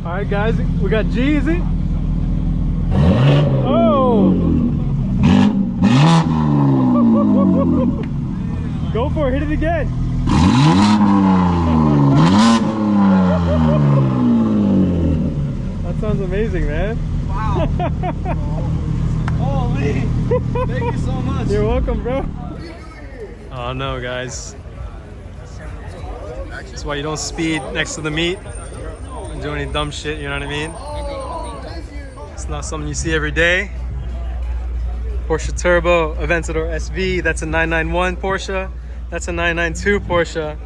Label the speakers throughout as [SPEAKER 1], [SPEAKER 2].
[SPEAKER 1] Alright guys, we got Jeezy. Oh! Go for it, hit it again. That sounds amazing, man.
[SPEAKER 2] Wow. Holy. Thank you so much.
[SPEAKER 1] You're welcome, bro. Oh no, guys. That's why you don't speed next to the meat. Don't do any dumb shit, you know what I mean? It's not something you see every day. Porsche Turbo Aventador SV, that's a 991 Porsche. That's a 992 Porsche.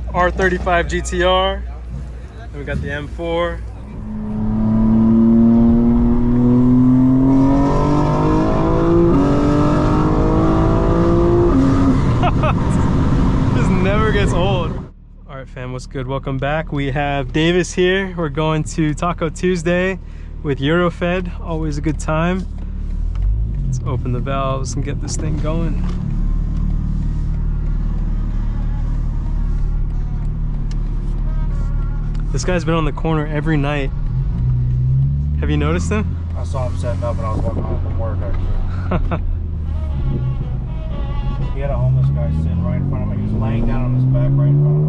[SPEAKER 1] R35 GTR. And we got the M4. This never gets old. All right, fam, what's good? Welcome back. We have Davis here. We're going to Taco Tuesday with Eurofed. Always a good time. Let's open the valves and get this thing going. This guy's been on the corner every night. Have you noticed him?
[SPEAKER 2] I saw him setting up when I was walking home from work, actually. He had a homeless guy sitting right in front of him. He was laying down on his back right in front of him.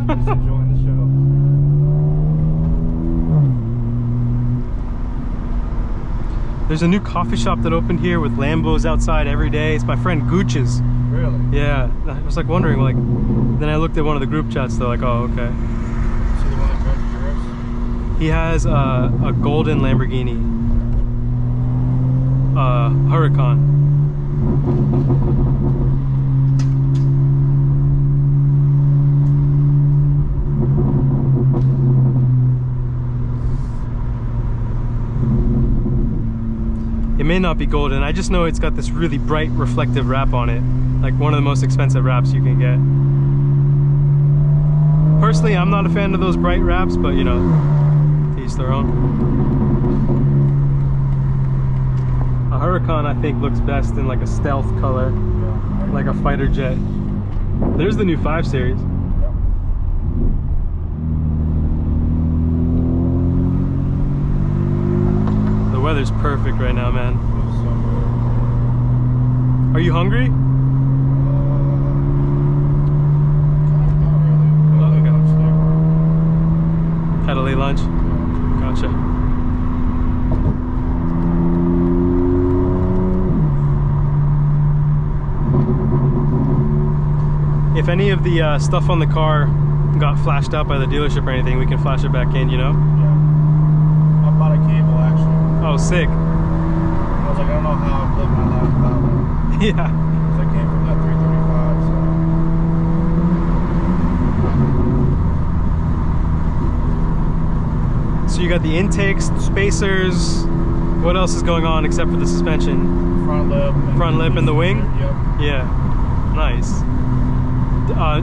[SPEAKER 2] He's enjoying the show.
[SPEAKER 1] There's a new coffee shop that opened here with Lambos outside every day. It's my friend Gooch's.
[SPEAKER 2] Really?
[SPEAKER 1] Yeah. I was like wondering, like, then I looked at one of the group chats. They're like, oh, okay.
[SPEAKER 2] See the one that drives yours?
[SPEAKER 1] He has a golden Lamborghini. Huracan. It may not be golden. I just know it's got this really bright reflective wrap on it. Like one of the most expensive wraps you can get. Personally, I'm not a fan of those bright wraps, but you know, to each their own. A Huracan, I think, looks best in like a stealth color, yeah, like a fighter jet. There's the new 5 Series.
[SPEAKER 2] Yep.
[SPEAKER 1] The weather's perfect right now, man. Are you hungry?
[SPEAKER 2] Not really.
[SPEAKER 1] Had a late lunch? Gotcha. If any of the stuff on the car got flashed out by the dealership or anything, we can flash it back in, you know?
[SPEAKER 2] Yeah. I bought a cable, actually.
[SPEAKER 1] Oh, sick.
[SPEAKER 2] I was like, I don't know how I've lived my life without one.
[SPEAKER 1] Yeah.
[SPEAKER 2] Because I came from that 335, so.
[SPEAKER 1] So you got the intakes, spacers. What else is going on except for the suspension?
[SPEAKER 2] Front lip.
[SPEAKER 1] Front lip and the wing?
[SPEAKER 2] Yep.
[SPEAKER 1] Yeah. Nice.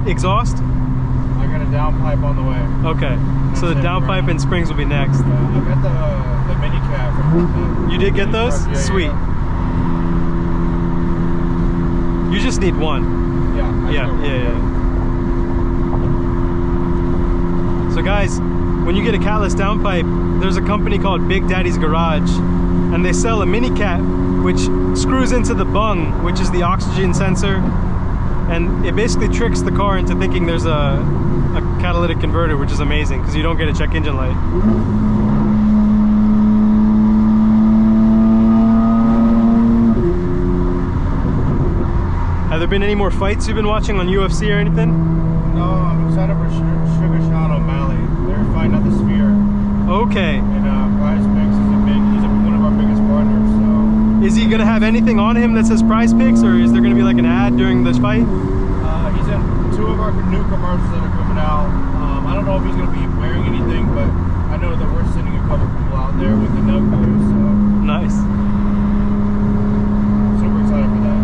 [SPEAKER 1] Exhaust?
[SPEAKER 2] I got a downpipe on the way.
[SPEAKER 1] Okay. So the downpipe and springs will be next.
[SPEAKER 2] I got the mini cab.
[SPEAKER 1] You did get those?
[SPEAKER 2] Yeah,
[SPEAKER 1] sweet.
[SPEAKER 2] Yeah.
[SPEAKER 1] You just need one.
[SPEAKER 2] Yeah.
[SPEAKER 1] Yeah. So guys, when you get a catless downpipe, there's a company called Big Daddy's Garage, and they sell a mini cat which screws into the bung, which is the oxygen sensor, and it basically tricks the car into thinking there's a catalytic converter, which is amazing because you don't get a check engine light. Have there been any more fights you've been watching on UFC or anything?
[SPEAKER 2] No, I'm excited for Sugar Sean O'Malley. They're fighting at the Sphere.
[SPEAKER 1] Okay.
[SPEAKER 2] And PrizePicks is he's one of our biggest partners, so.
[SPEAKER 1] Is he gonna have anything on him that says PrizePicks, or is there gonna be like an ad during this fight?
[SPEAKER 2] He's in 2 of our new commercials that are coming out. I don't know if he's gonna be wearing anything, but I know that we're sending a couple people out there with the numbers, so.
[SPEAKER 1] Nice.
[SPEAKER 2] Super excited for that.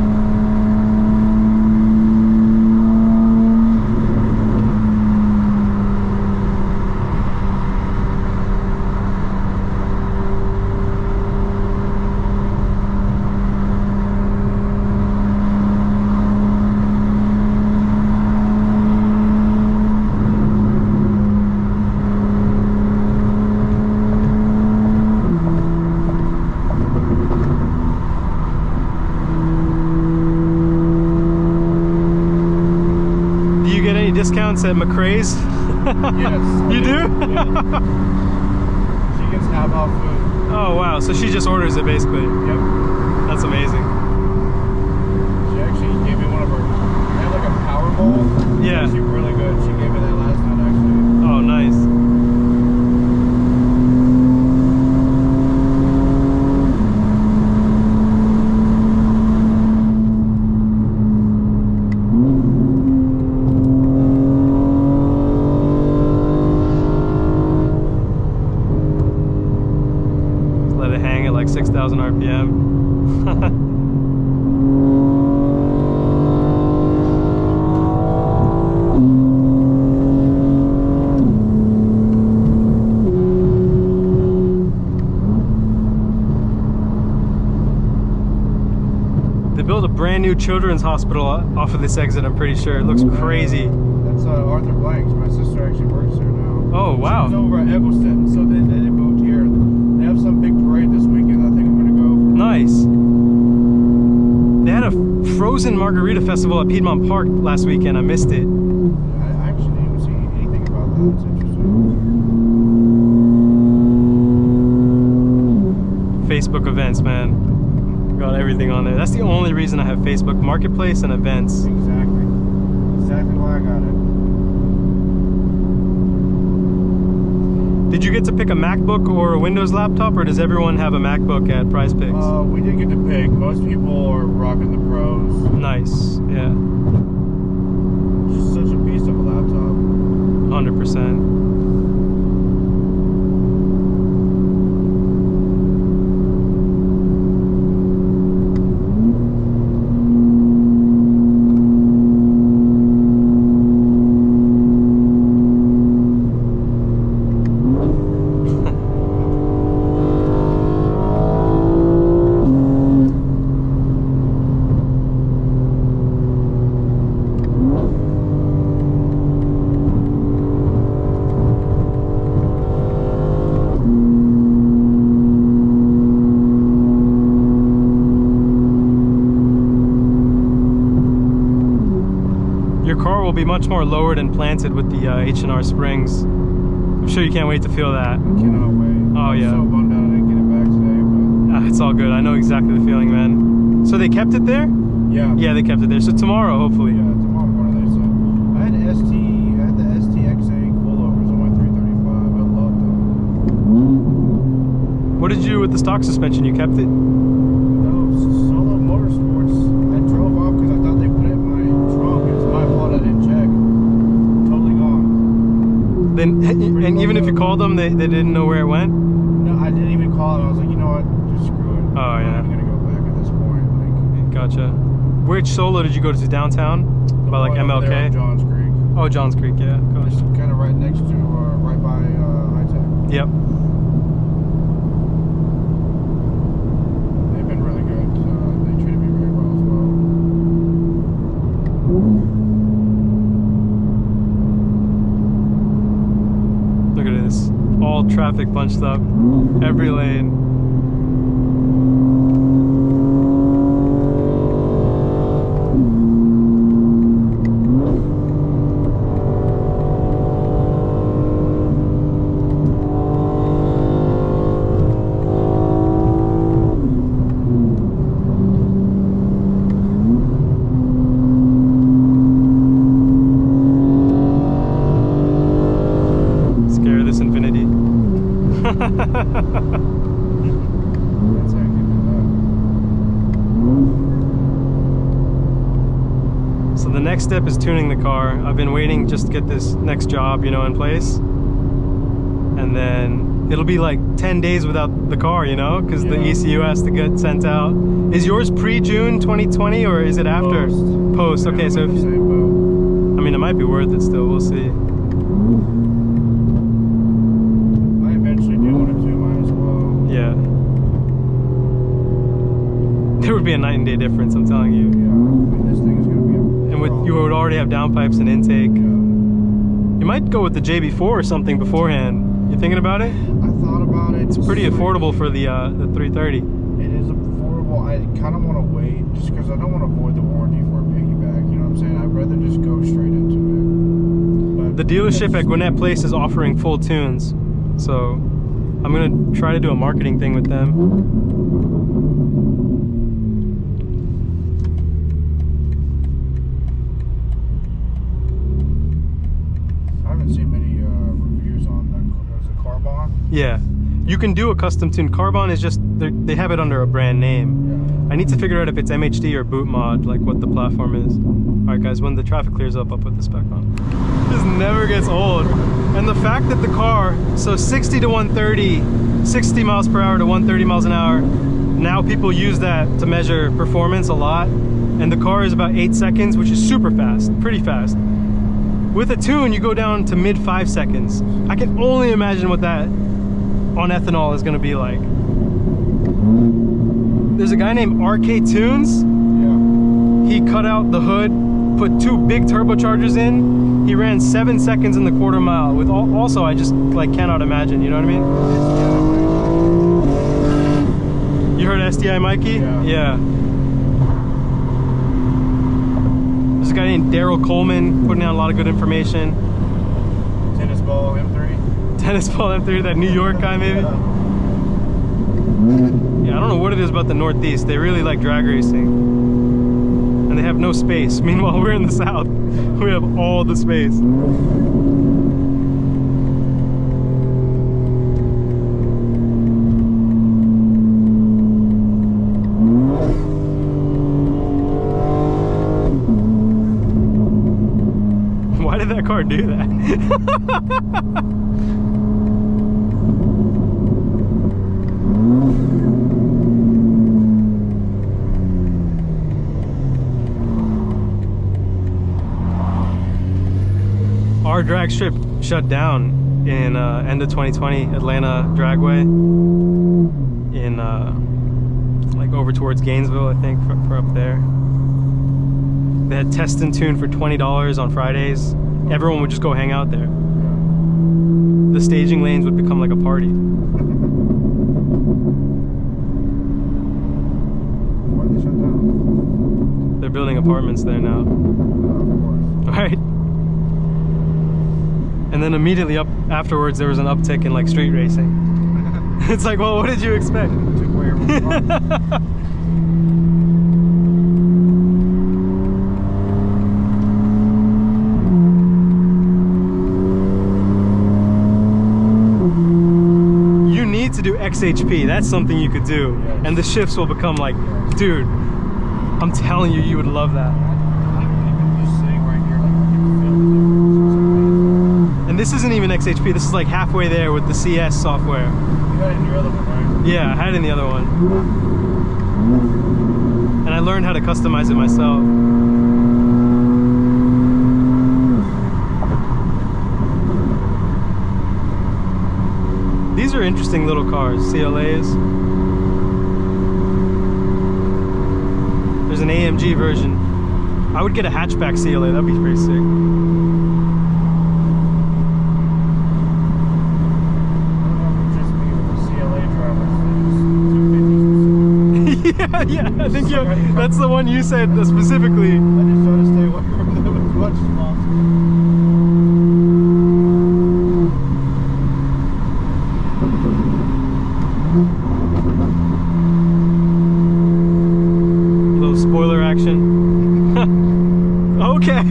[SPEAKER 1] discounts at McRae's?
[SPEAKER 2] Yes.
[SPEAKER 1] You do?
[SPEAKER 2] Yeah. She gets half off food.
[SPEAKER 1] Oh wow, so she just orders it basically.
[SPEAKER 2] Yep.
[SPEAKER 1] That's amazing.
[SPEAKER 2] She actually gave me one of her, I had like a power bowl.
[SPEAKER 1] Yeah.
[SPEAKER 2] She's really good. She gave me that last night actually.
[SPEAKER 1] Oh, nice. Let it hang at like 6,000 RPM. They built a brand new children's hospital off of this exit, I'm pretty sure. It looks crazy.
[SPEAKER 2] That's Arthur Blank's. My sister actually works there now.
[SPEAKER 1] Oh, wow.
[SPEAKER 2] She's over at Eggleston, so they moved here. They have some big parade this weekend. I think I'm going to go.
[SPEAKER 1] Nice. They had a frozen margarita festival at Piedmont Park last weekend. I missed it.
[SPEAKER 2] I actually didn't even see anything about that. It's interesting.
[SPEAKER 1] Facebook events, man. Got everything on there. That's the only reason I have Facebook Marketplace and events.
[SPEAKER 2] Exactly. Exactly why I got it.
[SPEAKER 1] Did you get to pick a MacBook or a Windows laptop, or does everyone have a MacBook at Prize Picks?
[SPEAKER 2] We did get to pick. Most people are rocking the pros.
[SPEAKER 1] Nice, yeah.
[SPEAKER 2] Just such a beast of a laptop.
[SPEAKER 1] 100%. Your car will be much more lowered and planted with the H&R springs. I'm sure you can't wait to feel that.
[SPEAKER 2] I cannot wait.
[SPEAKER 1] Oh, yeah.
[SPEAKER 2] I'm so bummed out I didn't get it back today, but
[SPEAKER 1] It's all good. I know exactly the feeling, man. So they kept it there?
[SPEAKER 2] yeah.
[SPEAKER 1] Yeah, they kept it there. So tomorrow, hopefully.
[SPEAKER 2] Yeah, tomorrow morning they said. I had the STXA coilovers on my 335. I loved them.
[SPEAKER 1] What did you do with the stock suspension? You kept it?
[SPEAKER 2] No, Solo Motorsports. I drove off because I thought they put it in my trunk. It's my fault I didn't check. Totally gone.
[SPEAKER 1] Then, and even if you called them, they didn't know where it went?
[SPEAKER 2] No, I didn't even call them. I was like, you know what? Just screw it.
[SPEAKER 1] Oh, yeah.
[SPEAKER 2] I'm gonna go back at this point. Like,
[SPEAKER 1] Gotcha. Which Solo did you go to? Downtown? By like
[SPEAKER 2] the one over there
[SPEAKER 1] MLK?
[SPEAKER 2] on Johns Creek.
[SPEAKER 1] Oh, Johns Creek, yeah.
[SPEAKER 2] Just
[SPEAKER 1] Gotcha.
[SPEAKER 2] kind of right next to, right by High-Tech.
[SPEAKER 1] Yep.
[SPEAKER 2] They've been really good. They treated me very well as well.
[SPEAKER 1] Look at this. All traffic bunched up. Every lane. Scare this Infinity.
[SPEAKER 2] That's how you do
[SPEAKER 1] So the next step is tuning the car. I've been waiting just to get this next job, in place. And then it'll be like 10 days without the car, because the
[SPEAKER 2] Yeah.
[SPEAKER 1] ECU has to get sent out. Is yours pre-June 2020 or is it after? Post. Okay, so if,
[SPEAKER 2] the same boat.
[SPEAKER 1] I mean, it might be worth it still. We'll see.
[SPEAKER 2] I eventually do want to do mine as well.
[SPEAKER 1] Yeah. There would be a night and day difference, I'm telling you.
[SPEAKER 2] Yeah, I mean, this thing is going to be a
[SPEAKER 1] And you would already have downpipes and intake. You might go with the JB4 or something beforehand. You thinking about it?
[SPEAKER 2] I thought about it.
[SPEAKER 1] It's pretty affordable for the 330.
[SPEAKER 2] It is affordable. I kind of want to wait just because I don't want to void the warranty for a piggyback. You know what I'm saying? I'd rather just go straight into it.
[SPEAKER 1] The dealership at Gwinnett Place is offering full tunes, so I'm gonna try to do a marketing thing with them.
[SPEAKER 2] I haven't seen many reviews on that. Was it Carbon?
[SPEAKER 1] Yeah, you can do a custom tune. Carbon is just, they have it under a brand name.
[SPEAKER 2] Yeah.
[SPEAKER 1] I need to figure out if it's MHD or boot mod, like what the platform is. All right guys, when the traffic clears up, I'll put this back on. This never gets old. And the fact that the car, so 60 to 130, 60 miles per hour to 130 miles an hour, now people use that to measure performance a lot. And the car is about 8 seconds, which is super fast, pretty fast. With a tune, you go down to mid 5 seconds. I can only imagine what that on ethanol is gonna be like. There's a guy named RK Tunes.
[SPEAKER 2] Yeah.
[SPEAKER 1] He cut out the hood, put 2 big turbochargers in. He ran 7 seconds in the quarter mile. With also, I just like cannot imagine. You know what I mean? You heard SDI Mikey? Yeah. There's a guy named Daryl Coleman putting out a lot of good information.
[SPEAKER 2] Tennis ball M3.
[SPEAKER 1] Tennis ball M3, that New York guy maybe. Yeah, I don't know what it is about the Northeast. They really like drag racing. And they have no space. Meanwhile, we're in the South. We have all the space. Why did that car do that? Our drag strip shut down in end of 2020, Atlanta Dragway, in like over towards Gainesville, I think, for up there. They had test and tune for $20 on Fridays. Everyone would just go hang out there. The staging lanes would become like a party.
[SPEAKER 2] Why did they shut down?
[SPEAKER 1] They're building apartments there now.
[SPEAKER 2] Of course.
[SPEAKER 1] All right. And then immediately afterwards, there was an uptick in like street racing. It's like, well, what did you expect?
[SPEAKER 2] Took away everyone's car.
[SPEAKER 1] You need to do XHP. That's something you could do.
[SPEAKER 2] Yes.
[SPEAKER 1] And the shifts will become like, dude, I'm telling you, you would love that. And this isn't even XHP, this is like halfway there with the CS software.
[SPEAKER 2] You got it in your other one, right?
[SPEAKER 1] Yeah, I had it in the other one. And I learned how to customize it myself. These are interesting little cars, CLAs. There's an AMG version. I would get a hatchback CLA, that'd be pretty sick. Yeah, I think that's the one you said specifically.
[SPEAKER 2] I just try to stay away from them as much as possible.
[SPEAKER 1] Little spoiler action. Okay.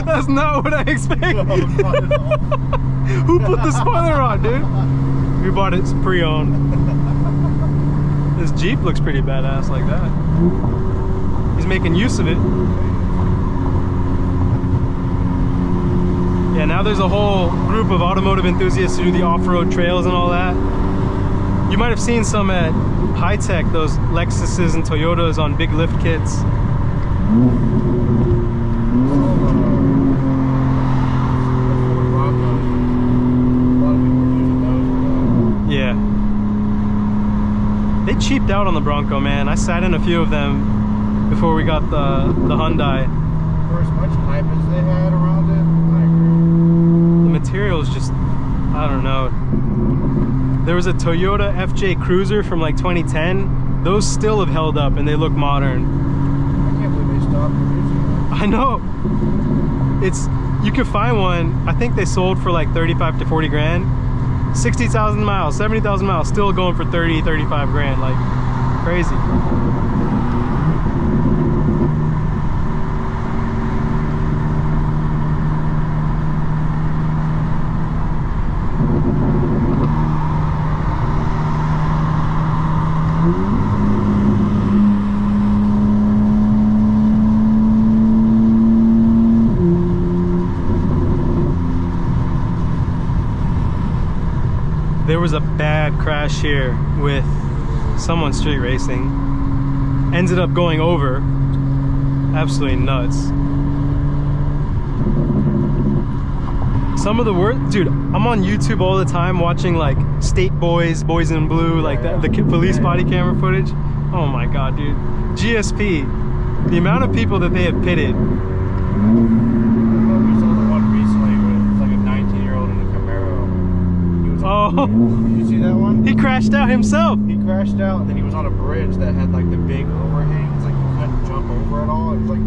[SPEAKER 1] That's not what I expected.
[SPEAKER 2] No, not at all.
[SPEAKER 1] Who put the spoiler on, dude? We bought it pre-owned. This Jeep looks pretty badass like that. He's making use of it. Yeah, now there's a whole group of automotive enthusiasts who do the off-road trails and all that. You might have seen some at High Tech, those Lexuses and Toyotas on big lift kits. Yeah. They cheaped out on the Bronco, man. I sat in a few of them before we got the Hyundai.
[SPEAKER 2] For as much hype as they had around it, I agree.
[SPEAKER 1] The material is just, I don't know. There was a Toyota FJ Cruiser from like 2010. Those still have held up and they look modern.
[SPEAKER 2] I can't believe they stopped producing them.
[SPEAKER 1] I know. It's, you could find one. I think they sold for like 35 to 40 grand. 60,000 miles, 70,000 miles, still going for 30, 35 grand. Like crazy. There was a bad crash here with someone street racing. Ended up going over. Absolutely nuts. Some of the worst, dude, I'm on YouTube all the time watching like State Boys, Boys in Blue, like that, the police body camera footage. Oh my God, dude. GSP, the amount of people that they have pitted. Oh,
[SPEAKER 2] did you see that one?
[SPEAKER 1] He crashed out himself.
[SPEAKER 2] He crashed out, and then he was on a bridge that had like the big overhangs, like you couldn't jump over at all. It was like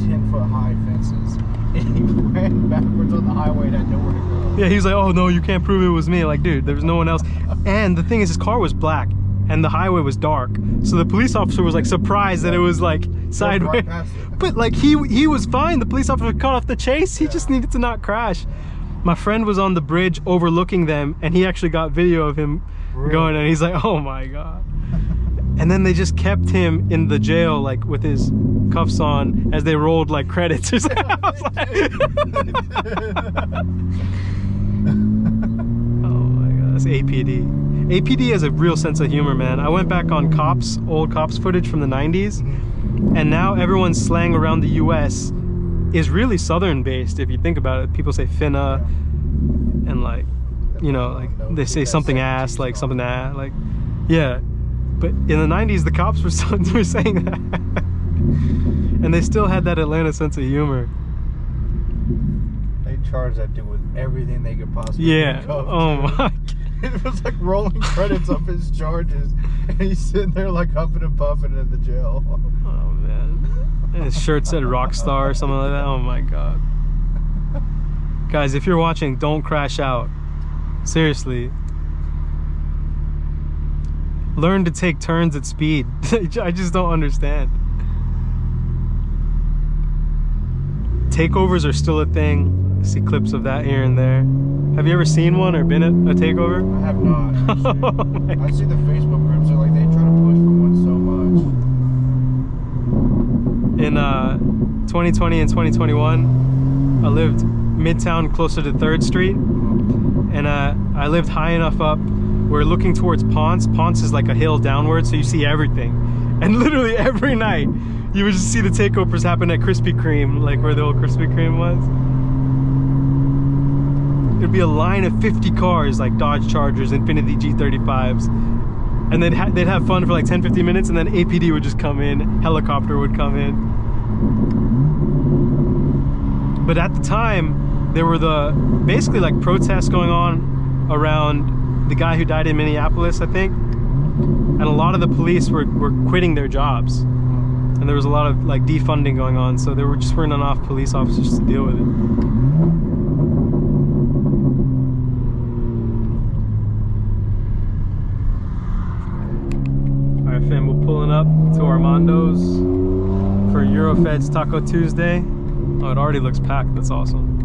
[SPEAKER 2] 10-foot high fences, and he ran backwards on the highway and had nowhere to go.
[SPEAKER 1] Yeah, he's like, oh no, you can't prove it was me. Like, dude, there was no one else. And the thing is, his car was black, and the highway was dark. So the police officer was like surprised that it was like sideways. But like he was fine. The police officer cut off the chase. He just needed to not crash. My friend was on the bridge overlooking them, and he actually got video of him going, and he's like, oh my God. And then they just kept him in the jail, like with his cuffs on, as they rolled like credits. I was like, oh my God, that's APD. APD has a real sense of humor, man. I went back on old cops footage from the 90s, and now everyone's slang around the US is really southern based. If you think about it, people say finna, and like, you know, like they say something ass, like something that, like, yeah. But in the 90s, the cops were saying that, and they still had that Atlanta sense of humor.
[SPEAKER 2] They charged that dude with everything they could possibly.
[SPEAKER 1] Yeah. Oh my God.
[SPEAKER 2] It was like rolling credits of his charges, and he's sitting there like huffing and puffing in the jail.
[SPEAKER 1] Oh man. And his shirt said Rockstar or something like that. Oh my God. Guys, if you're watching, don't crash out. Seriously. Learn to take turns at speed. I just don't understand. Takeovers are still a thing. I see clips of that here and there. Have you ever seen one or been at a takeover?
[SPEAKER 2] I have not.
[SPEAKER 1] Oh
[SPEAKER 2] I see the Facebook groups are like, they try to push for one so much.
[SPEAKER 1] In 2020 and 2021, I lived midtown closer to 3rd Street, and I lived high enough up where looking towards Ponce is like a hill downward, so you see everything. And literally every night you would just see the takeovers happen at Krispy Kreme, like where the old Krispy Kreme was. There'd be a line of 50 cars, like Dodge Chargers, Infiniti G35s, and they'd have fun for like 10-15 minutes, and then APD would just come in, helicopter would come in. But at the time, there were basically like protests going on around the guy who died in Minneapolis, I think, and a lot of the police were quitting their jobs, and there was a lot of like defunding going on, so there just weren't enough police officers to deal with it. Alright fam, we're pulling up to Armando's for Eurofed's Taco Tuesday. Oh, it already looks packed, that's awesome.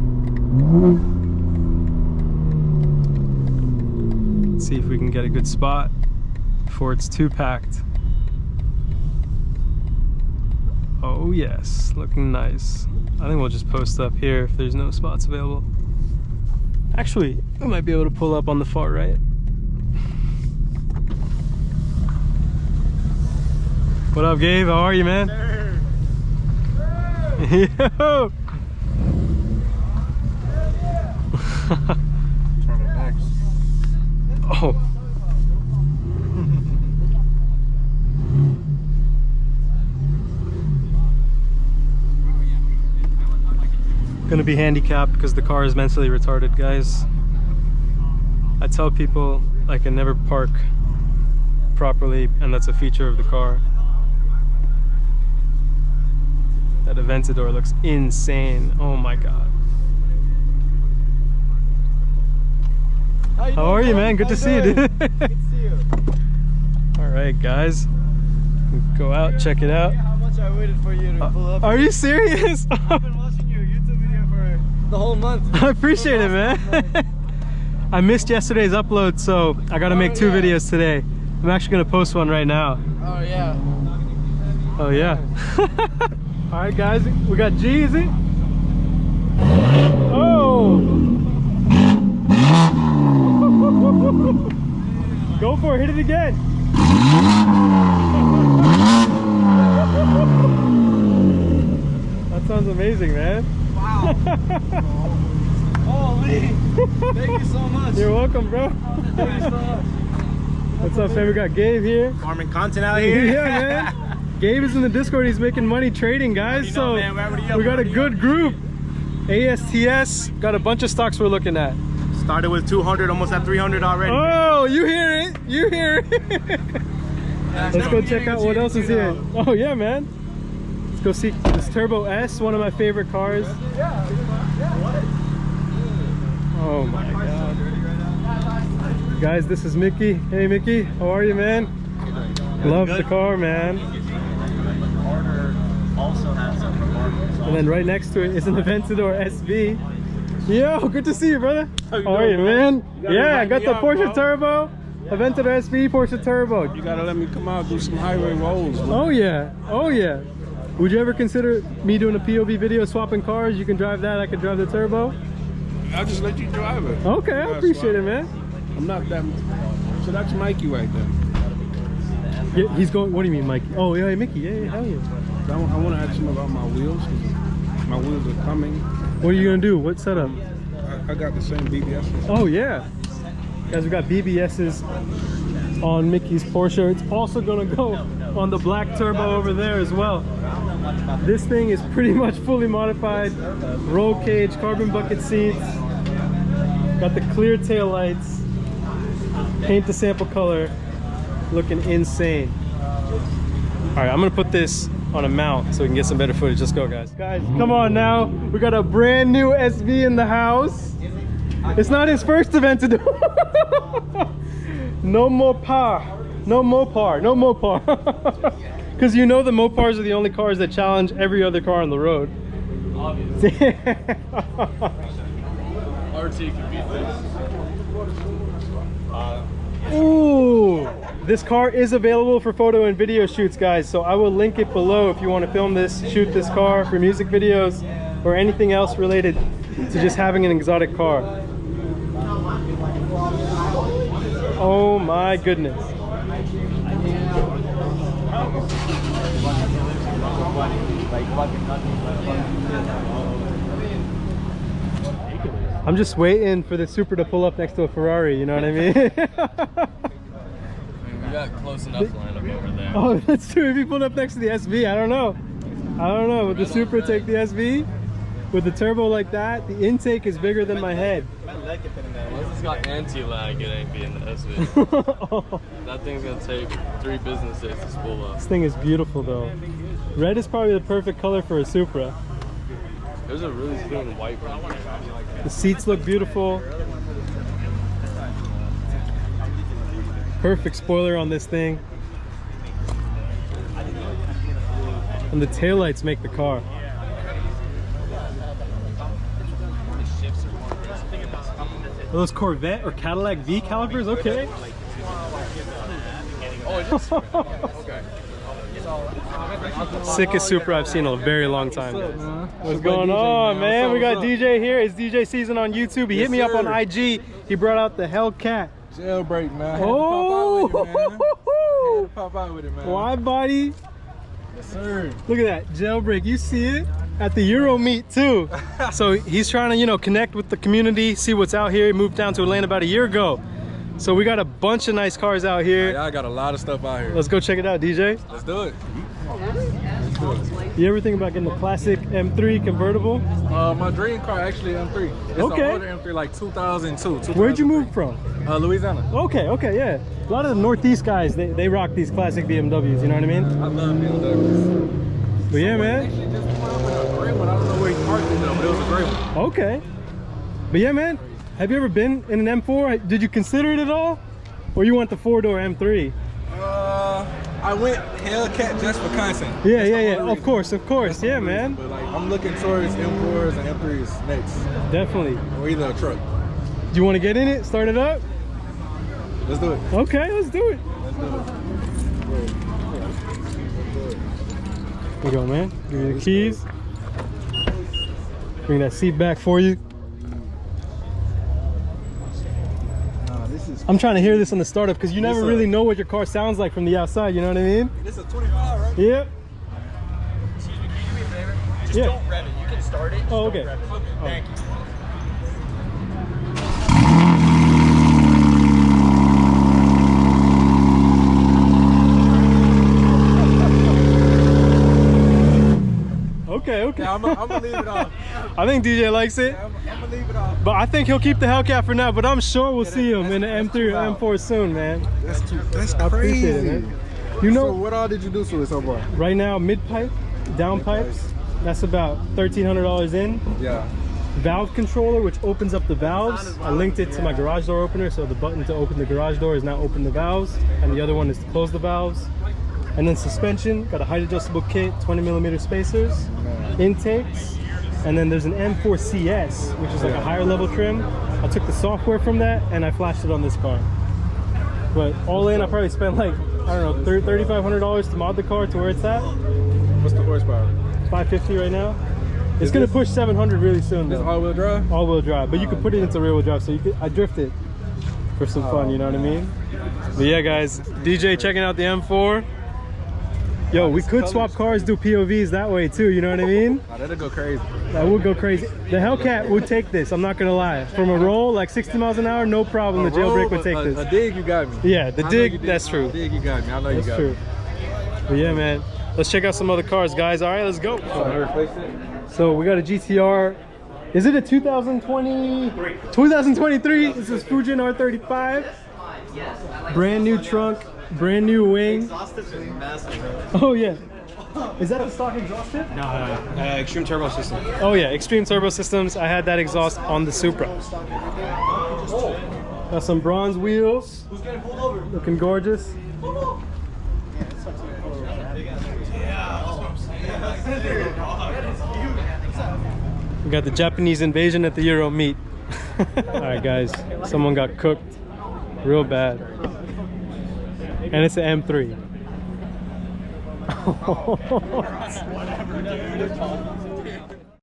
[SPEAKER 1] Let's see if we can get a good spot before it's too packed. Oh yes, looking nice. I think we'll just post up here if there's no spots available. Actually, we might be able to pull up on the far right. What up, Gabe? How are you, man? Yo!
[SPEAKER 2] Turn it next.
[SPEAKER 1] Oh. Gonna be handicapped because the car is mentally retarded, guys. I tell people I can never park properly, and that's a feature of the car. That Aventador looks insane. Oh my God. How are you, man? Good to see you, dude.
[SPEAKER 2] Good to see you.
[SPEAKER 1] All right, guys. Go out, check it out.
[SPEAKER 2] How much I waited for you to pull up.
[SPEAKER 1] Are you serious?
[SPEAKER 2] I've been watching your YouTube video for the whole month.
[SPEAKER 1] I appreciate it, man. I missed yesterday's upload, so I gotta make 2 videos today. I'm actually gonna post one right now.
[SPEAKER 2] Oh yeah.
[SPEAKER 1] Oh yeah. All right, guys, we got Jeezy. Oh! Go for it, hit it again. That sounds amazing, man.
[SPEAKER 2] Wow. Holy. Thank you so much.
[SPEAKER 1] You're welcome, bro.
[SPEAKER 2] Thank you so much.
[SPEAKER 1] What's up, fam? We got Gabe here.
[SPEAKER 2] Farming content out here.
[SPEAKER 1] Yeah, man. Gabe is in the Discord. He's making money trading, guys. So we got a good group. ASTS got a bunch of stocks we're looking at.
[SPEAKER 2] Started with 200, almost at 300 already.
[SPEAKER 1] Oh, you hear it? You hear it? Let's go check out what else is here. Oh yeah, man. Let's go see this Turbo S, one of my favorite cars. Oh my god. Guys, this is Mickey. Hey Mickey, how are you, man? Love the car, man. And then right next to it is an Aventador SV. Yo, good to see you, brother. How are you, man? Yeah, I got the Porsche Turbo, Aventador SV, Porsche Turbo.
[SPEAKER 3] You gotta let me come out and do some highway rolls. Man.
[SPEAKER 1] Oh yeah, oh yeah. Would you ever consider me doing a POV video swapping cars? You can drive that, I can drive the Turbo.
[SPEAKER 3] I'll just let you drive it.
[SPEAKER 1] Okay, I appreciate it, man.
[SPEAKER 3] I'm not that. So that's Mikey right there.
[SPEAKER 1] Yeah, he's going. What do you mean, Mikey? Oh yeah, Mickey. Yeah, hell yeah.
[SPEAKER 3] I want to ask him about my wheels. 'Cause my wheels are coming.
[SPEAKER 1] What are you gonna do? What setup?
[SPEAKER 3] I got the same BBS.
[SPEAKER 1] Oh yeah, guys, we got BBSs on Mickey's Porsche. It's also gonna go on the black turbo over there as well. This thing is pretty much fully modified. Roll cage, carbon bucket seats. Got the clear tail lights. Paint to sample color. Looking insane. All right, I'm gonna put this on a mount so we can get some better footage. Let's go, guys. Guys, come on now. We got a brand new SV in the house. It's not his first event to do. No more par. No Mopar. No Mopar. Because you know the Mopars are the only cars that challenge every other car on the road. Obviously.
[SPEAKER 4] RT can beat this.
[SPEAKER 1] Ooh, this car is available for photo and video shoots, guys, so I will link it below if you want to film this, shoot this car for music videos or anything else related to just having an exotic car. Oh my goodness. I'm just waiting for the Supra to pull up next to a Ferrari, you know what I mean?
[SPEAKER 4] We got close enough lineup over there.
[SPEAKER 1] Oh, that's true. If you pulled up next to the SV, I don't know. I don't know. Would the Supra take the SV? With the turbo like that, the intake is bigger than my head.
[SPEAKER 4] Unless it's got anti-lag, it ain't being the SV. That thing's gonna take 3 business days to spool up.
[SPEAKER 1] This thing is beautiful though. Red is probably the perfect color for a Supra.
[SPEAKER 4] There's a really clean white one.
[SPEAKER 1] The seats look beautiful. Perfect spoiler on this thing. And the taillights make the car. Are those Corvette or Cadillac V calipers? Okay. Sickest Supra I've seen in a very long time. What's going on, man? We got DJ here. It's DJ Season on YouTube. He hit me up on IG. He brought out the Hellcat.
[SPEAKER 3] Jailbreak, man.
[SPEAKER 1] Oh,
[SPEAKER 3] Pop out with it, man.
[SPEAKER 1] wide body.
[SPEAKER 3] Yes, sir.
[SPEAKER 1] Look at that jailbreak. You see it at the Euro meet too. So he's trying to, you know, connect with the community, see what's out here. He moved down to Atlanta about a year ago. So we got a bunch of nice cars out here.
[SPEAKER 3] Yeah, I got a lot of stuff out here.
[SPEAKER 1] Let's go check it out, DJ.
[SPEAKER 3] Let's do it.
[SPEAKER 1] You ever think about getting a classic M3 convertible?
[SPEAKER 3] My dream car actually M3. It's
[SPEAKER 1] Okay.
[SPEAKER 3] an older M3, like 2002.
[SPEAKER 1] Where'd you move from?
[SPEAKER 3] Louisiana.
[SPEAKER 1] Okay, yeah. A lot of the Northeast guys, they rock these classic BMWs, you know what I mean?
[SPEAKER 3] I love BMWs.
[SPEAKER 1] But yeah, man.
[SPEAKER 3] Actually just pulled up in a gray one. I don't know where he parked it though, but it was a gray one.
[SPEAKER 1] Okay. But yeah, man. have you ever been in an M4? Did you consider it at all? Or you want the 4-door M3?
[SPEAKER 3] I went Hellcat just for content.
[SPEAKER 1] Yeah,
[SPEAKER 3] That's the
[SPEAKER 1] yeah,
[SPEAKER 3] only
[SPEAKER 1] yeah. Of
[SPEAKER 3] reason.
[SPEAKER 1] course,
[SPEAKER 3] That's the
[SPEAKER 1] yeah,
[SPEAKER 3] only
[SPEAKER 1] man.
[SPEAKER 3] reason. But like, I'm looking towards M4s and M3s next,
[SPEAKER 1] Definitely.
[SPEAKER 3] or either a truck.
[SPEAKER 1] Do you want to get in it? Start it up?
[SPEAKER 3] Let's do it.
[SPEAKER 1] Okay, let's do it.
[SPEAKER 3] Let's do it.
[SPEAKER 1] Here you go, man. Give you the keys. Bring that seat back for you.
[SPEAKER 3] This is.
[SPEAKER 1] I'm trying to hear this on the startup because you never
[SPEAKER 3] Yes, sir.
[SPEAKER 1] really know what your car sounds like from the outside, you know what I mean?
[SPEAKER 3] This is a 25, right?
[SPEAKER 1] Yep.
[SPEAKER 5] Excuse me, can you do me a favor? Just
[SPEAKER 1] Yeah.
[SPEAKER 5] don't rev it. You can start it. Just
[SPEAKER 1] Oh,
[SPEAKER 5] don't
[SPEAKER 1] okay.
[SPEAKER 5] rev it. Okay, thank you.
[SPEAKER 1] Okay, okay.
[SPEAKER 3] Yeah, I'm gonna leave it off.
[SPEAKER 1] I think DJ likes it.
[SPEAKER 3] I'm gonna leave it off.
[SPEAKER 1] But I think he'll keep the Hellcat for now, but I'm sure we'll see him in the
[SPEAKER 3] that's
[SPEAKER 1] M3
[SPEAKER 3] too
[SPEAKER 1] or
[SPEAKER 3] loud.
[SPEAKER 1] M4 soon, man.
[SPEAKER 3] That's
[SPEAKER 1] I appreciate it, man. You
[SPEAKER 3] So
[SPEAKER 1] know,
[SPEAKER 3] what all did you do to it so far?
[SPEAKER 1] right now, mid-pipe, down pipes, that's about $1,300 in.
[SPEAKER 3] Yeah.
[SPEAKER 1] Valve controller, which opens up the valves. I linked it to my garage door opener, so the button to open the garage door is now open the valves, and the other one is to close the valves. And then suspension, got a height adjustable kit, 20mm spacers, intakes, and then there's an M4 CS, which is like a higher level trim. I took the software from that and I flashed it on this car. But all in, I probably spent like, I don't know, $3,500 to mod the car to where it's at.
[SPEAKER 3] What's the horsepower?
[SPEAKER 1] 550 right now. It's gonna push 700 really soon
[SPEAKER 3] This
[SPEAKER 1] though.
[SPEAKER 3] all-wheel drive?
[SPEAKER 1] All-wheel drive, but you could put it into rear-wheel drive, so you could. I drift it for some fun, you know what I mean? But yeah, guys, DJ checking out the M4. Yo, we could swap cars, do POVs that way too, you know what I mean?
[SPEAKER 3] Oh, that'll go crazy.
[SPEAKER 1] That would go crazy. The Hellcat would take this, I'm not gonna lie. From a roll, like 60 miles an hour, no problem, the jailbreak would take
[SPEAKER 3] A
[SPEAKER 1] this.
[SPEAKER 3] dig, you got me.
[SPEAKER 1] Yeah, the
[SPEAKER 3] I know
[SPEAKER 1] dig,
[SPEAKER 3] you did.
[SPEAKER 1] that's true.
[SPEAKER 3] A dig, you got me. I know you
[SPEAKER 1] That's
[SPEAKER 3] got
[SPEAKER 1] true.
[SPEAKER 3] me.
[SPEAKER 1] But yeah, man, let's check out some other cars, guys. All right, let's go. So we got a GTR. Is it a 2023? 2023. This is Fujin R35. Brand new trunk, brand new wing. Oh yeah. Is that a stock exhaust tip?
[SPEAKER 6] No, Extreme Turbo System.
[SPEAKER 1] Oh yeah, Extreme Turbo Systems. I had that exhaust on the Supra. Got some bronze wheels. Looking gorgeous. We got the Japanese invasion at the Euro meet. Alright guys, someone got cooked real bad. And it's an M3.